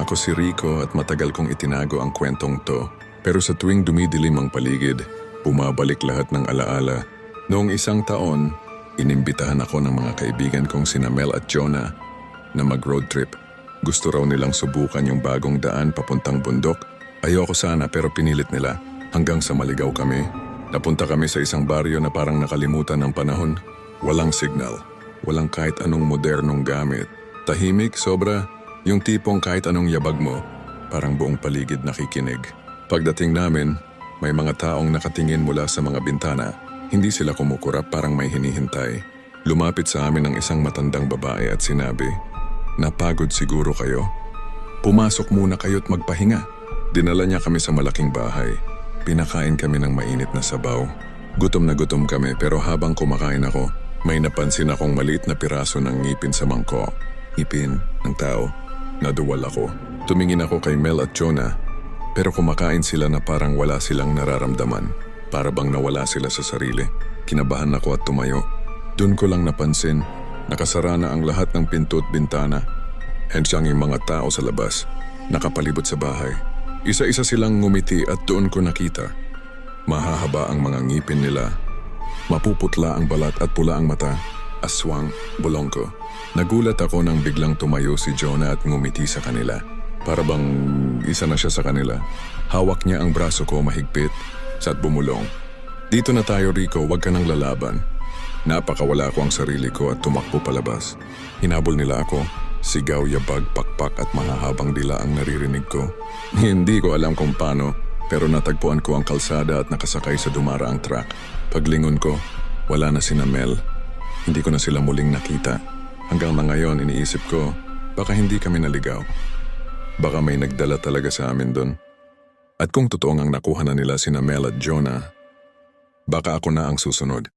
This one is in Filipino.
Ako si Rico at matagal kong itinago ang kwentong to. Pero sa tuwing dumidilim ang paligid, bumabalik lahat ng alaala. Noong isang taon, inimbitahan ako ng mga kaibigan kong sina Mel at Jonah na mag-road trip. Gusto raw nilang subukan yung bagong daan papuntang bundok. Ayoko sana pero pinilit nila. Hanggang sa maligaw kami. Napunta kami sa isang baryo na parang nakalimutan ng panahon. Walang signal. Walang kahit anong modernong gamit. Tahimik, sobra. Yung tipong kahit anong yabag mo, parang buong paligid nakikinig. Pagdating namin, may mga taong nakatingin mula sa mga bintana. Hindi sila kumukurap, parang may hinihintay. Lumapit sa amin ang isang matandang babae at sinabi, "Napagod siguro kayo? Pumasok muna kayo't magpahinga." Dinala niya kami sa malaking bahay. Pinakain kami ng mainit na sabaw. Gutom na gutom kami pero habang kumakain ako, may napansin akong maliit na piraso ng ngipin sa mangkok. Ngipin ng tao. Naduwal ako. Tumingin ako kay Mel at Jonah, pero kumakain sila na parang wala silang nararamdaman. Para bang nawala sila sa sarili. Kinabahan ako at tumayo. Doon ko lang napansin, nakasara na ang lahat ng pinto at bintana. Hensyang yung mga tao sa labas, nakapalibot sa bahay. Isa-isa silang ngumiti at doon ko nakita. Mahahaba ang mga ngipin nila. Mapuputla ang balat at pula ang mata. Aswang, bulongko. Nagulat ako nang biglang tumayo si Jonah at ngumiti sa kanila. Para bang isa na siya sa kanila. Hawak niya ang braso ko mahigpit at bumulong. "Dito na tayo, Rico, wag ka nang lalaban." Napakawala ko ang sarili ko at tumakbo palabas. Hinabol nila ako. Sigaw, yabag, pakpak at mahahabang dila ang naririnig ko. Hindi ko alam kung paano, pero natagpuan ko ang kalsada at nakasakay sa dumaraang truck. Paglingon ko, wala na sina Mel. Hindi ko na sila muling nakita. Hanggang na ngayon iniisip ko, baka hindi kami naligaw. Baka may nagdala talaga sa amin doon. At kung totoong ang nakuha na nila sina Mel at Jonah, baka ako na ang susunod.